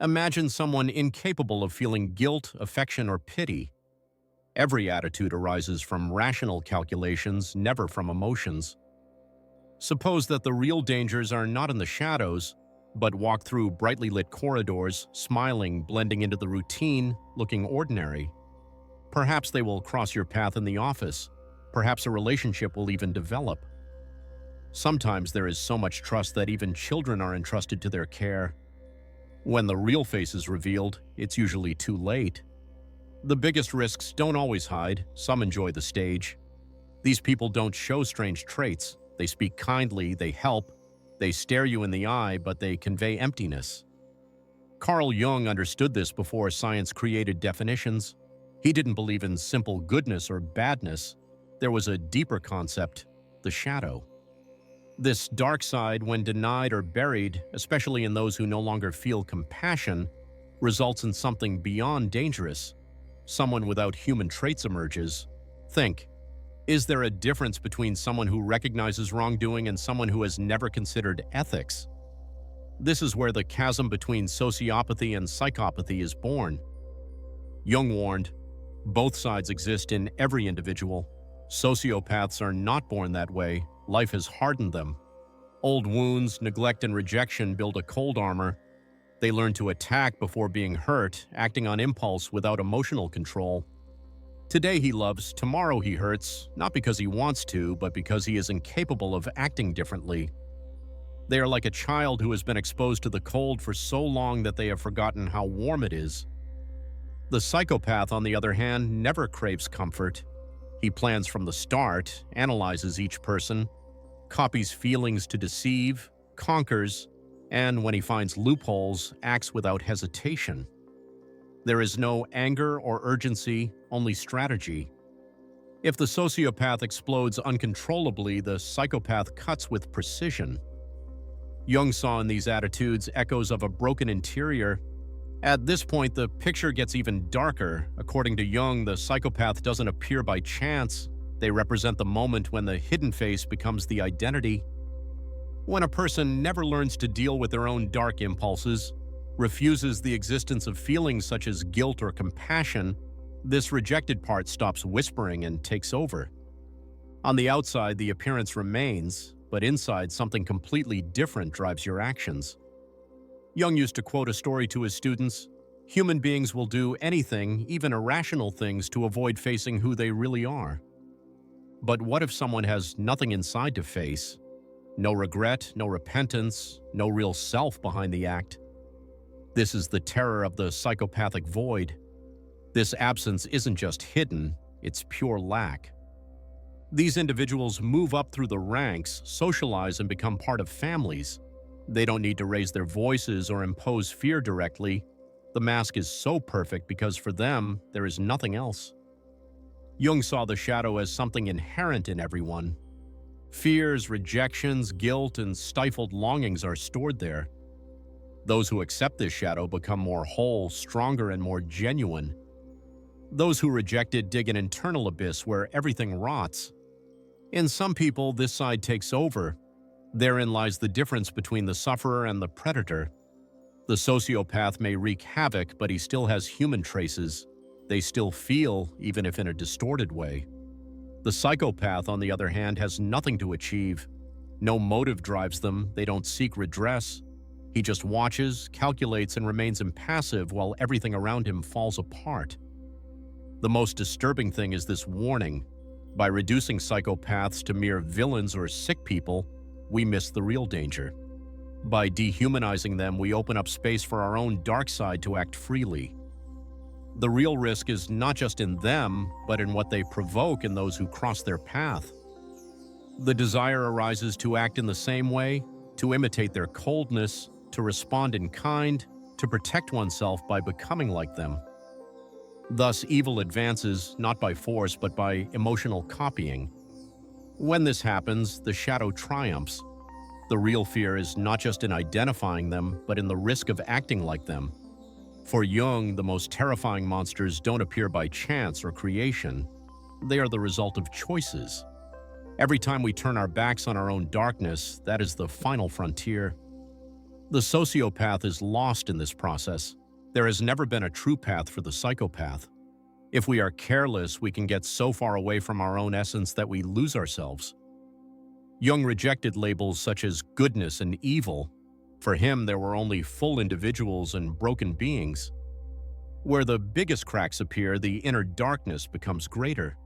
Imagine someone incapable of feeling guilt, affection, or pity. Every attitude arises from rational calculations, never from emotions. Suppose that the real dangers are not in the shadows, but walk through brightly lit corridors, smiling, blending into the routine, looking ordinary. Perhaps they will cross your path in the office. Perhaps a relationship will even develop. Sometimes there is so much trust that even children are entrusted to their care. When the real face is revealed, it's usually too late. The biggest risks don't always hide, some enjoy the stage. These people don't show strange traits. They speak kindly, they help, they stare you in the eye, but they convey emptiness. Carl Jung understood this before science created definitions. He didn't believe in simple goodness or badness. There was a deeper concept, the shadow. This dark side, when denied or buried, especially in those who no longer feel compassion, results in something beyond dangerous. Someone without human traits emerges. Think, is there a difference between someone who recognizes wrongdoing and someone who has never considered ethics? This is where the chasm between sociopathy and psychopathy is born. Jung warned, both sides exist in every individual. Sociopaths are not born that way. Life has hardened them. Old wounds, neglect, and rejection build a cold armor. They learn to attack before being hurt, acting on impulse without emotional control. Today he loves, tomorrow he hurts, not because he wants to, but because he is incapable of acting differently. They are like a child who has been exposed to the cold for so long that they have forgotten how warm it is. The psychopath, on the other hand, never craves comfort. He plans from the start, analyzes each person, copies feelings to deceive, conquers, and when he finds loopholes, acts without hesitation. There is no anger or urgency, only strategy. If the sociopath explodes uncontrollably, the psychopath cuts with precision. Jung saw in these attitudes echoes of a broken interior. At this point, the picture gets even darker. According to Jung, the psychopath doesn't appear by chance. They represent the moment when the hidden face becomes the identity. When a person never learns to deal with their own dark impulses, refuses the existence of feelings such as guilt or compassion, this rejected part stops whispering and takes over. On the outside, the appearance remains, but inside, something completely different drives your actions. Jung used to quote a story to his students, "Human beings will do anything, even irrational things, to avoid facing who they really are." But what if someone has nothing inside to face? No regret, no repentance, no real self behind the act. This is the terror of the psychopathic void. This absence isn't just hidden, it's pure lack. These individuals move up through the ranks, socialize, and become part of families. They don't need to raise their voices or impose fear directly. The mask is so perfect because for them, there is nothing else. Jung saw the shadow as something inherent in everyone. Fears, rejections, guilt, and stifled longings are stored there. Those who accept this shadow become more whole, stronger, and more genuine. Those who reject it dig an internal abyss where everything rots. In some people, this side takes over. Therein lies the difference between the sufferer and the predator. The sociopath may wreak havoc, but he still has human traces. They still feel, even if in a distorted way. The psychopath, on the other hand, has nothing to achieve. No motive drives them, they don't seek redress. He just watches, calculates, and remains impassive while everything around him falls apart. The most disturbing thing is this warning. By reducing psychopaths to mere villains or sick people, we miss the real danger. By dehumanizing them, we open up space for our own dark side to act freely. The real risk is not just in them, but in what they provoke in those who cross their path. The desire arises to act in the same way, to imitate their coldness, to respond in kind, to protect oneself by becoming like them. Thus, evil advances not by force but by emotional copying. When this happens, the shadow triumphs. The real fear is not just in identifying them, but in the risk of acting like them. For Jung, the most terrifying monsters don't appear by chance or creation. They are the result of choices. Every time we turn our backs on our own darkness, that is the final frontier. The sociopath is lost in this process. There has never been a true path for the psychopath. If we are careless, we can get so far away from our own essence that we lose ourselves. Jung rejected labels such as goodness and evil. For him, there were only full individuals and broken beings. Where the biggest cracks appear, the inner darkness becomes greater.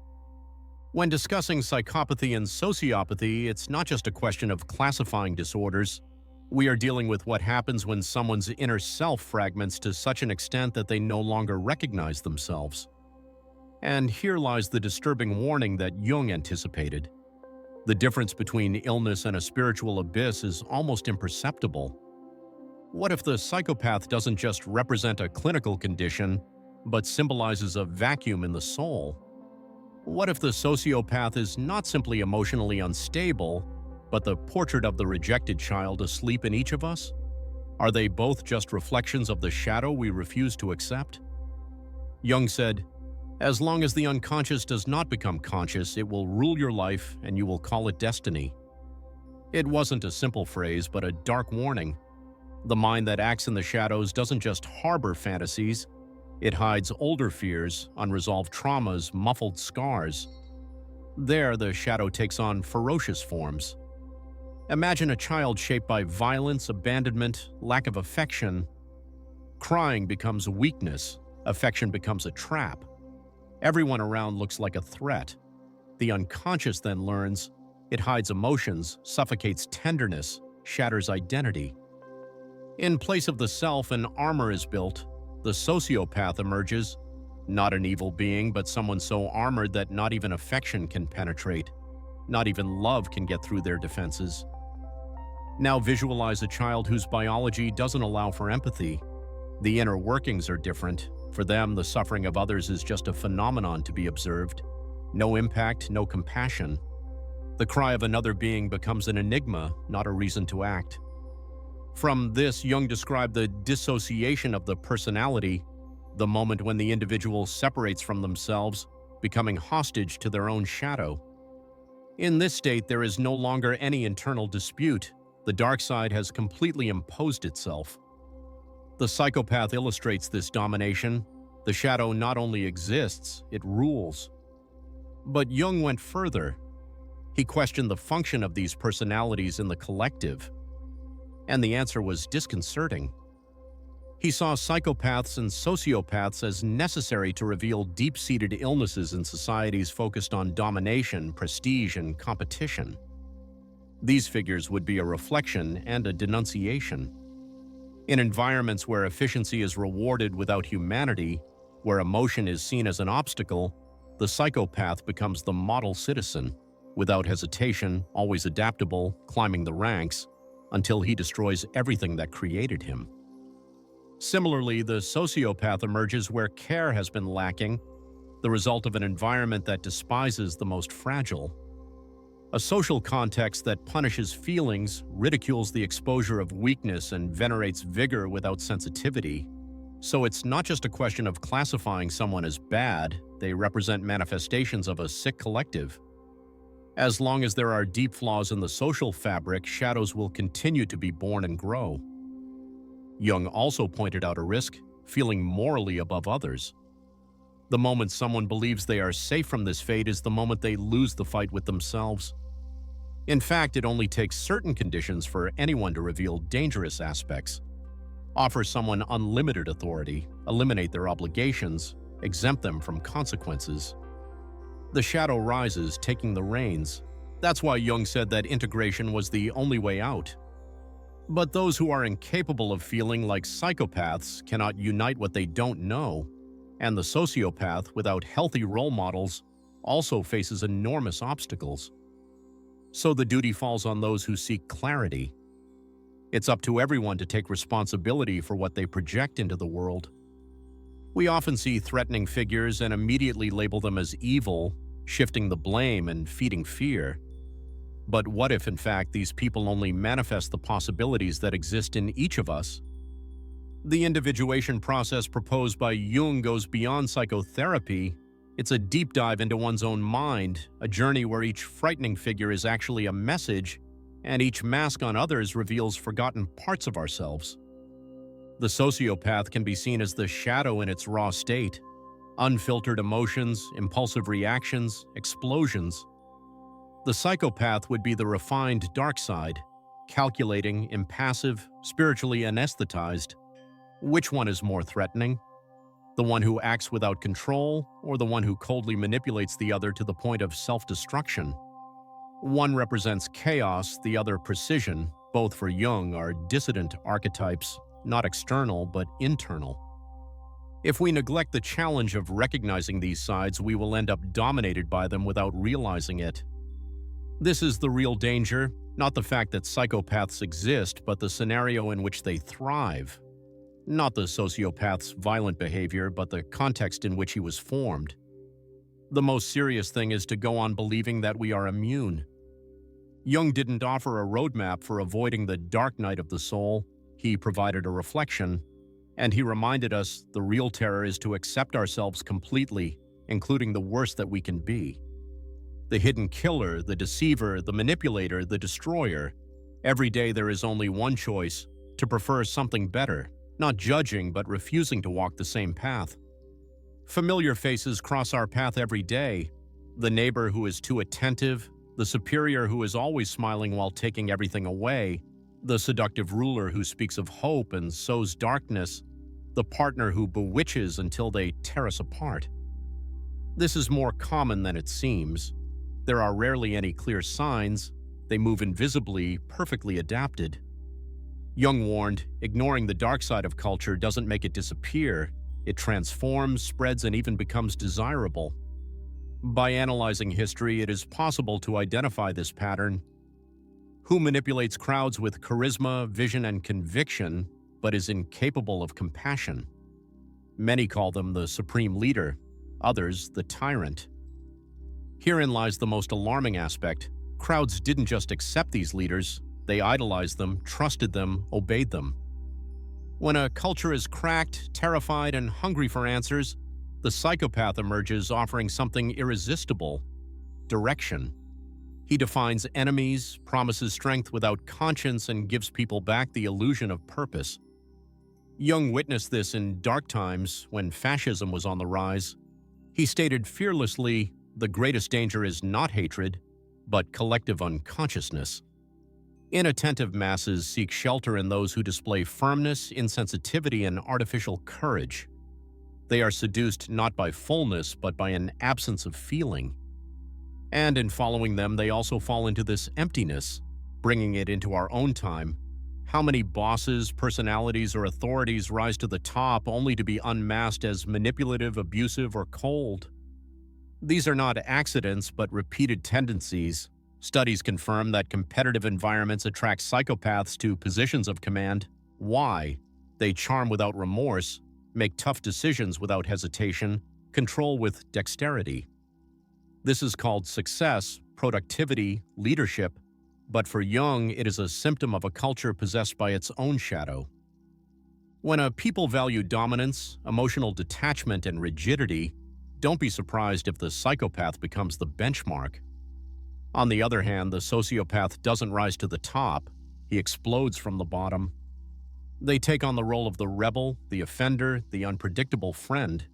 When discussing psychopathy and sociopathy, it's not just a question of classifying disorders. We are dealing with what happens when someone's inner self fragments to such an extent that they no longer recognize themselves. And here lies the disturbing warning that Jung anticipated. The difference between illness and a spiritual abyss is almost imperceptible. What if the psychopath doesn't just represent a clinical condition, but symbolizes a vacuum in the soul? What if the sociopath is not simply emotionally unstable, but the portrait of the rejected child asleep in each of us? Are they both just reflections of the shadow we refuse to accept? Jung said, "As long as the unconscious does not become conscious, it will rule your life and you will call it destiny." It wasn't a simple phrase, but a dark warning. The mind that acts in the shadows doesn't just harbor fantasies, it hides older fears, unresolved traumas, muffled scars. There, the shadow takes on ferocious forms. Imagine a child shaped by violence, abandonment, lack of affection. Crying becomes weakness, affection becomes a trap. Everyone around looks like a threat. The unconscious then learns. It hides emotions, suffocates tenderness, shatters identity. In place of the self, an armor is built. The sociopath emerges, not an evil being, but someone so armored that not even affection can penetrate. Not even love can get through their defenses. Now visualize a child whose biology doesn't allow for empathy. The inner workings are different. For them, the suffering of others is just a phenomenon to be observed. No impact, no compassion. The cry of another being becomes an enigma, not a reason to act. From this, Jung described the dissociation of the personality, the moment when the individual separates from themselves, becoming hostage to their own shadow. In this state, there is no longer any internal dispute. The dark side has completely imposed itself. The psychopath illustrates this domination. The shadow not only exists, it rules. But Jung went further. He questioned the function of these personalities in the collective. And the answer was disconcerting. He saw psychopaths and sociopaths as necessary to reveal deep-seated illnesses in societies focused on domination, prestige, and competition. These figures would be a reflection and a denunciation. In environments where efficiency is rewarded without humanity, where emotion is seen as an obstacle, the psychopath becomes the model citizen, without hesitation, always adaptable, climbing the ranks, until he destroys everything that created him. Similarly, the sociopath emerges where care has been lacking, the result of an environment that despises the most fragile. A social context that punishes feelings, ridicules the exposure of weakness, and venerates vigor without sensitivity. So it's not just a question of classifying someone as bad, they represent manifestations of a sick collective. As long as there are deep flaws in the social fabric, shadows will continue to be born and grow. Jung also pointed out a risk, feeling morally above others. The moment someone believes they are safe from this fate is the moment they lose the fight with themselves. In fact, it only takes certain conditions for anyone to reveal dangerous aspects. Offer someone unlimited authority, eliminate their obligations, exempt them from consequences. The shadow rises, taking the reins. That's why Jung said that integration was the only way out. But those who are incapable of feeling like psychopaths cannot unite what they don't know, and the sociopath, without healthy role models, also faces enormous obstacles. So the duty falls on those who seek clarity. It's up to everyone to take responsibility for what they project into the world. We often see threatening figures and immediately label them as evil, shifting the blame and feeding fear. But what if, in fact, these people only manifest the possibilities that exist in each of us? The individuation process proposed by Jung goes beyond psychotherapy. It's a deep dive into one's own mind, a journey where each frightening figure is actually a message, and each mask on others reveals forgotten parts of ourselves. The sociopath can be seen as the shadow in its raw state: unfiltered emotions, impulsive reactions, explosions. The psychopath would be the refined dark side, calculating, impassive, spiritually anesthetized. Which one is more threatening? The one who acts without control, or the one who coldly manipulates the other to the point of self-destruction? One represents chaos, the other precision. Both for Jung are dissident archetypes, not external but internal. If we neglect the challenge of recognizing these sides, we will end up dominated by them without realizing it. This is the real danger, not the fact that psychopaths exist, but the scenario in which they thrive. Not the sociopath's violent behavior, but the context in which he was formed. The most serious thing is to go on believing that we are immune. Jung didn't offer a roadmap for avoiding the dark night of the soul. He provided a reflection, and he reminded us the real terror is to accept ourselves completely, including the worst that we can be. The hidden killer, the deceiver, the manipulator, the destroyer. Every day there is only one choice: to prefer something better, not judging but refusing to walk the same path. Familiar faces cross our path every day: the neighbor who is too attentive, the superior who is always smiling while taking everything away, the seductive ruler who speaks of hope and sows darkness, the partner who bewitches until they tear us apart. This is more common than it seems. There are rarely any clear signs. They move invisibly, perfectly adapted. Jung warned, ignoring the dark side of culture doesn't make it disappear. It transforms, spreads, and even becomes desirable. By analyzing history, it is possible to identify this pattern. Who manipulates crowds with charisma, vision, and conviction, but is incapable of compassion? Many call them the supreme leader, others the tyrant. Herein lies the most alarming aspect. Crowds didn't just accept these leaders, they idolized them, trusted them, obeyed them. When a culture is cracked, terrified, and hungry for answers, the psychopath emerges offering something irresistible: direction. He defines enemies, promises strength without conscience, and gives people back the illusion of purpose. Jung witnessed this in dark times when fascism was on the rise. He stated fearlessly, "The greatest danger is not hatred, but collective unconsciousness." Inattentive masses seek shelter in those who display firmness, insensitivity, and artificial courage. They are seduced not by fullness, but by an absence of feeling. And in following them, they also fall into this emptiness, bringing it into our own time. How many bosses, personalities, or authorities rise to the top only to be unmasked as manipulative, abusive, or cold? These are not accidents, but repeated tendencies. Studies confirm that competitive environments attract psychopaths to positions of command. Why? They charm without remorse, make tough decisions without hesitation, control with dexterity. This is called success, productivity, leadership, but for Jung, it is a symptom of a culture possessed by its own shadow. When a people value dominance, emotional detachment, and rigidity, don't be surprised if the psychopath becomes the benchmark. On the other hand, the sociopath doesn't rise to the top, he explodes from the bottom. They take on the role of the rebel, the offender, the unpredictable friend.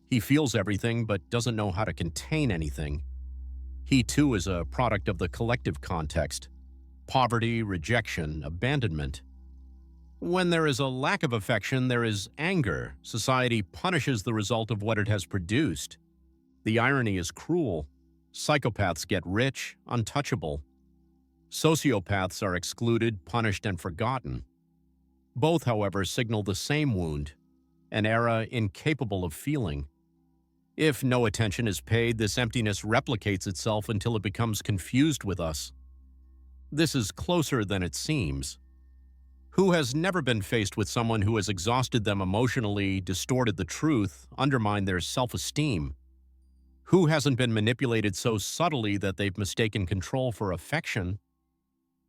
He feels everything but doesn't know how to contain anything. He too is a product of the collective context: poverty, rejection, abandonment. When there is a lack of affection, there is anger. Society punishes the result of what it has produced. The irony is cruel. Psychopaths get rich, untouchable. Sociopaths are excluded, punished, and forgotten. Both, however, signal the same wound: an era incapable of feeling. If no attention is paid, this emptiness replicates itself until it becomes confused with us. This is closer than it seems. Who has never been faced with someone who has exhausted them emotionally, distorted the truth, undermined their self-esteem? Who hasn't been manipulated so subtly that they've mistaken control for affection?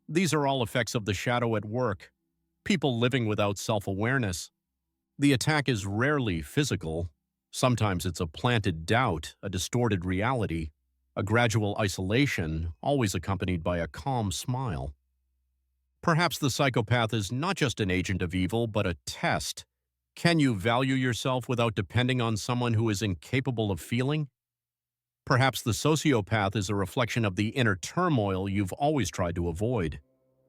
These are all effects of the shadow at work, people living without self-awareness. The attack is rarely physical. Sometimes it's a planted doubt, a distorted reality, a gradual isolation, always accompanied by a calm smile. Perhaps the psychopath is not just an agent of evil, but a test. Can you value yourself without depending on someone who is incapable of feeling? Perhaps the sociopath is a reflection of the inner turmoil you've always tried to avoid.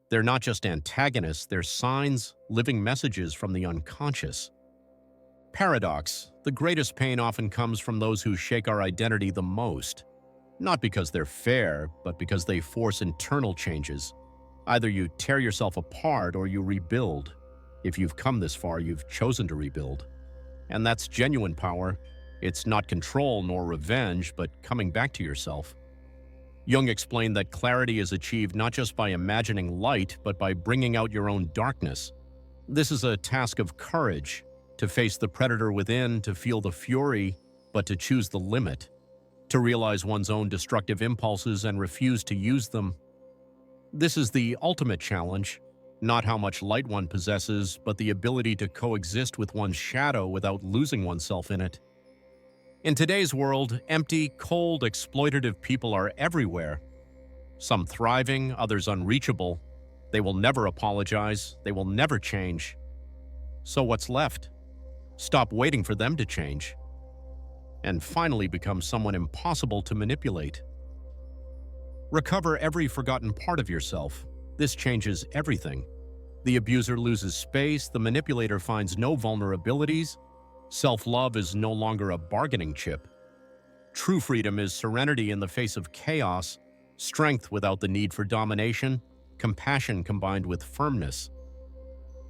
They're not just antagonists, they're signs, living messages from the unconscious. Paradox: the greatest pain often comes from those who shake our identity the most. Not because they're fair, but because they force internal changes. Either you tear yourself apart or you rebuild. If you've come this far, you've chosen to rebuild. And that's genuine power. It's not control nor revenge, but coming back to yourself. Jung explained that clarity is achieved not just by imagining light, but by bringing out your own darkness. This is a task of courage, to face the predator within, to feel the fury, but to choose the limit, to realize one's own destructive impulses and refuse to use them. This is the ultimate challenge, not how much light one possesses, but the ability to coexist with one's shadow without losing oneself in it. In today's world, empty, cold, exploitative people are everywhere. Some thriving, others unreachable. They will never apologize, they will never change. So what's left? Stop waiting for them to change. And finally become someone impossible to manipulate. Recover every forgotten part of yourself. This changes everything. The abuser loses space, the manipulator finds no vulnerabilities. Self-love is no longer a bargaining chip. True freedom is serenity in the face of chaos, strength without the need for domination, compassion combined with firmness.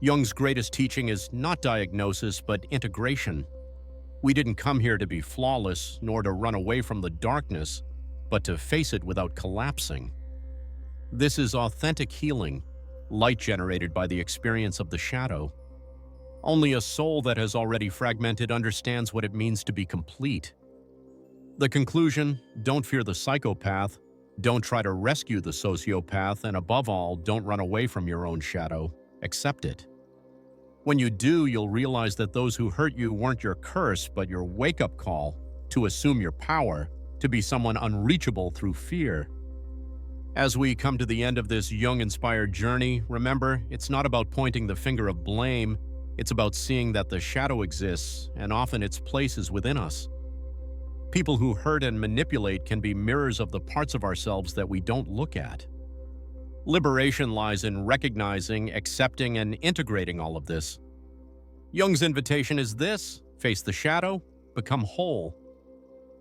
Jung's greatest teaching is not diagnosis, but integration. We didn't come here to be flawless, nor to run away from the darkness, but to face it without collapsing. This is authentic healing, light generated by the experience of the shadow. Only a soul that has already fragmented understands what it means to be complete. The conclusion: don't fear the psychopath, don't try to rescue the sociopath, and above all, don't run away from your own shadow. Accept it. When you do, you'll realize that those who hurt you weren't your curse, but your wake-up call to assume your power, to be someone unreachable through fear. As we come to the end of this Jung-inspired journey, remember, it's not about pointing the finger of blame, it's about seeing that the shadow exists, and often its place is within us. People who hurt and manipulate can be mirrors of the parts of ourselves that we don't look at. Liberation lies in recognizing, accepting, and integrating all of this. Jung's invitation is this: face the shadow, become whole.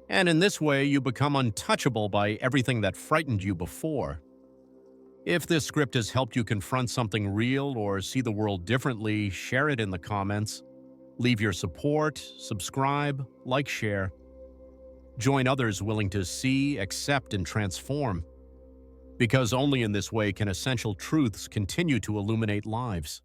And in this way, you become untouchable by everything that frightened you before. If this script has helped you confront something real or see the world differently, share it in the comments. Leave your support, subscribe, like, share. Join others willing to see, accept, and transform. Because only in this way can essential truths continue to illuminate lives.